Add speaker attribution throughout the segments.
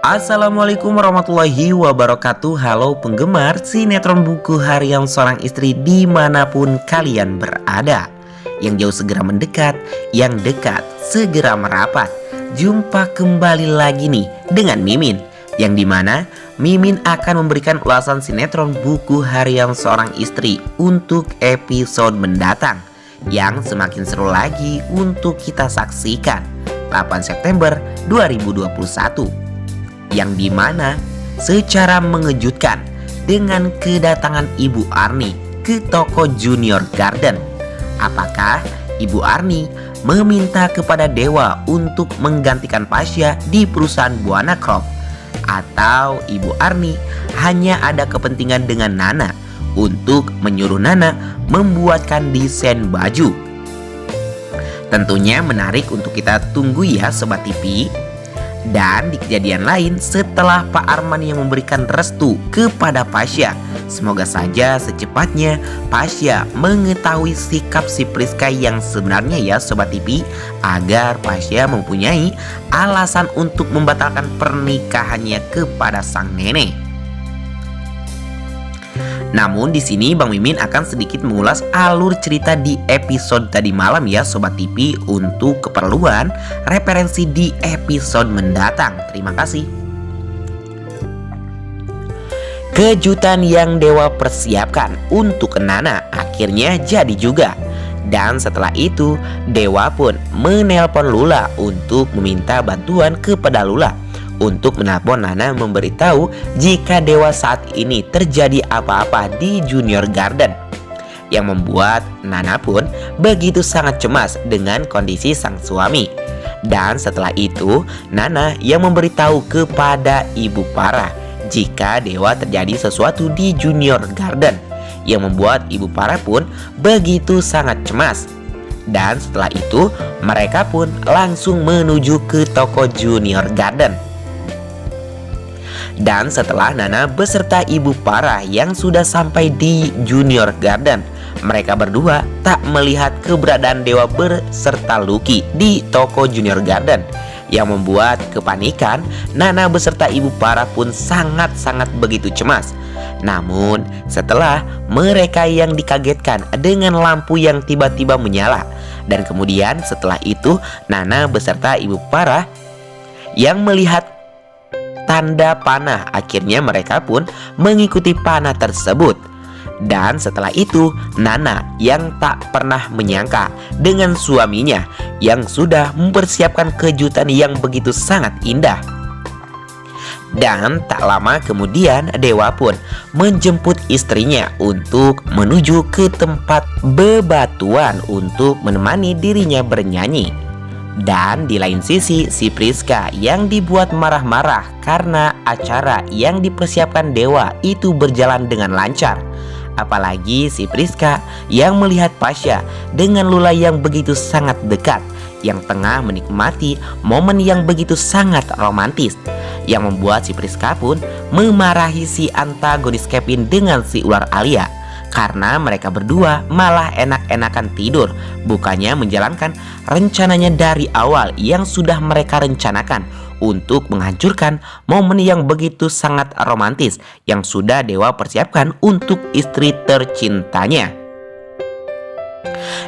Speaker 1: Assalamualaikum warahmatullahi wabarakatuh. Halo penggemar sinetron Buku Harian Seorang Istri dimanapun kalian berada. Yang jauh segera mendekat, yang dekat segera merapat. Jumpa kembali lagi nih dengan Mimin, yang dimana Mimin akan memberikan ulasan sinetron Buku Harian Seorang Istri untuk episode mendatang, yang semakin seru lagi untuk kita saksikan 8 September 2021, yang dimana secara mengejutkan dengan kedatangan Ibu Arni ke toko Junior Garden. Apakah Ibu Arni meminta kepada Dewa untuk menggantikan Pasya di perusahaan Buana Crop, atau Ibu Arni hanya ada kepentingan dengan Nana untuk menyuruh Nana membuatkan desain baju? Tentunya menarik untuk kita tunggu ya Sobat TV. Dan di kejadian lain, setelah Pak Arman yang memberikan restu kepada Pasya, semoga saja secepatnya Pasya mengetahui sikap si Priska yang sebenarnya ya Sobat TV, agar Pasya mempunyai alasan untuk membatalkan pernikahannya kepada sang nenek. Namun di sini Bang Mimin akan sedikit mengulas alur cerita di episode tadi malam ya Sobat TV, untuk keperluan referensi di episode mendatang. Terima kasih. Kejutan yang Dewa persiapkan untuk Nana akhirnya jadi juga. Dan setelah itu Dewa pun menelpon Lula untuk meminta bantuan kepada Lula untuk menelpon Nana memberitahu jika Dewa saat ini terjadi apa-apa di Junior Garden, yang membuat Nana pun begitu sangat cemas dengan kondisi sang suami. Dan setelah itu Nana yang memberitahu kepada Ibu Farah jika Dewa terjadi sesuatu di Junior Garden, yang membuat Ibu Farah pun begitu sangat cemas. Dan setelah itu mereka pun langsung menuju ke toko Junior Garden. Dan setelah Nana beserta Ibu Farah yang sudah sampai di Junior Garden, mereka berdua tak melihat keberadaan Dewa beserta Lucky di toko Junior Garden, yang membuat kepanikan Nana beserta Ibu Farah pun sangat-sangat begitu cemas. Namun setelah mereka yang dikagetkan dengan lampu yang tiba-tiba menyala, dan kemudian setelah itu Nana beserta Ibu Farah yang melihat tanda panah, akhirnya mereka pun mengikuti panah tersebut. Dan setelah itu Nana yang tak pernah menyangka dengan suaminya yang sudah mempersiapkan kejutan yang begitu sangat indah. Dan tak lama kemudian Dewa pun menjemput istrinya untuk menuju ke tempat bebatuan untuk menemani dirinya bernyanyi. Dan di lain sisi si Priska yang dibuat marah-marah karena acara yang dipersiapkan Dewa itu berjalan dengan lancar. Apalagi si Priska yang melihat Pasya dengan Lula yang begitu sangat dekat, yang tengah menikmati momen yang begitu sangat romantis, yang membuat si Priska pun memarahi si antagonis Kevin dengan si ular Alia, karena mereka berdua malah enak-enakan tidur, bukannya menjalankan rencananya dari awal yang sudah mereka rencanakan untuk menghancurkan momen yang begitu sangat romantis yang sudah Dewa persiapkan untuk istri tercintanya.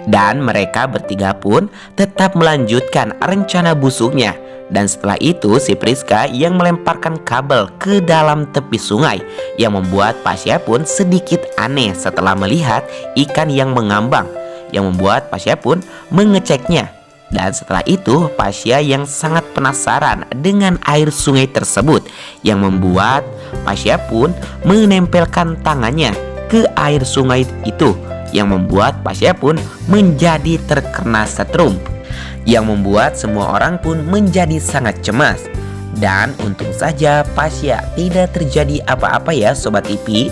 Speaker 1: Dan mereka bertiga pun tetap melanjutkan rencana busuknya. Dan setelah itu si Priska yang melemparkan kabel ke dalam tepi sungai, yang membuat Pasya pun sedikit aneh setelah melihat ikan yang mengambang, yang membuat Pasya pun mengeceknya. Dan setelah itu Pasya yang sangat penasaran dengan air sungai tersebut, yang membuat Pasya pun menempelkan tangannya ke air sungai itu, yang membuat Pasya pun menjadi terkena setrum, yang membuat semua orang pun menjadi sangat cemas. Dan untung saja Pasya tidak terjadi apa-apa ya Sobat TV.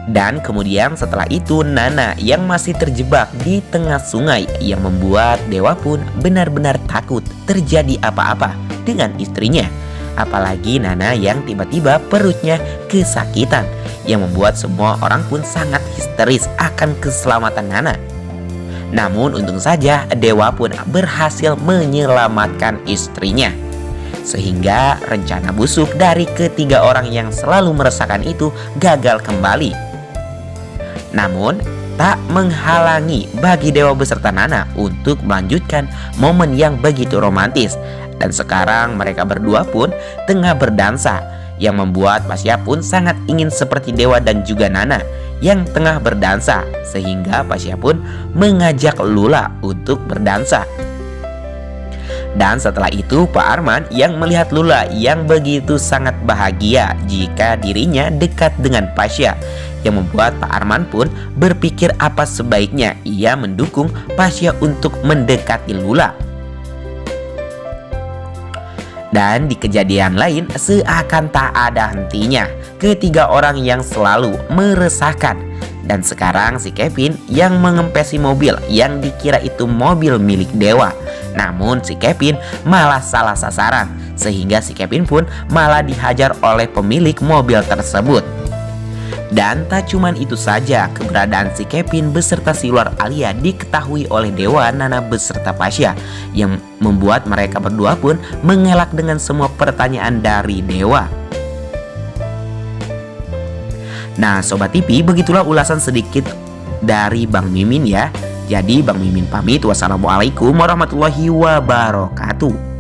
Speaker 1: Dan kemudian setelah itu Nana yang masih terjebak di tengah sungai, yang membuat Dewa pun benar-benar takut terjadi apa-apa dengan istrinya. Apalagi Nana yang tiba-tiba perutnya kesakitan, yang membuat semua orang pun sangat histeris akan keselamatan Nana. Namun untung saja Dewa pun berhasil menyelamatkan istrinya. sehingga rencana busuk dari ketiga orang yang selalu meresahkan itu gagal kembali. Namun, tak menghalangi bagi Dewa beserta Nana untuk melanjutkan momen yang begitu romantis. Dan sekarang mereka berdua pun tengah berdansa, yang membuat Pasya pun sangat ingin seperti Dewa dan juga Nana yang tengah berdansa, sehingga Pasya pun mengajak Lula untuk berdansa. Dan setelah itu Pak Arman yang melihat Lula yang begitu sangat bahagia jika dirinya dekat dengan Pasya, yang membuat Pak Arman pun berpikir apa sebaiknya ia mendukung Pasya untuk mendekati Lula. Dan di kejadian lain, seakan tak ada hentinya ketiga orang yang selalu meresahkan. Dan sekarang si Kevin yang mengempesi mobil yang dikira itu mobil milik Dewa. Namun si Kevin malah salah sasaran, sehingga si Kevin pun malah dihajar oleh pemilik mobil tersebut. Dan tak cuman itu saja, keberadaan si Kevin beserta si ular Alia diketahui oleh Dewa, Nana beserta Pasya, yang membuat mereka berdua pun mengelak dengan semua pertanyaan dari Dewa. Nah Sobat TV, begitulah ulasan sedikit dari Bang Mimin ya. Jadi Bang Mimin pamit, wassalamualaikum warahmatullahi wabarakatuh.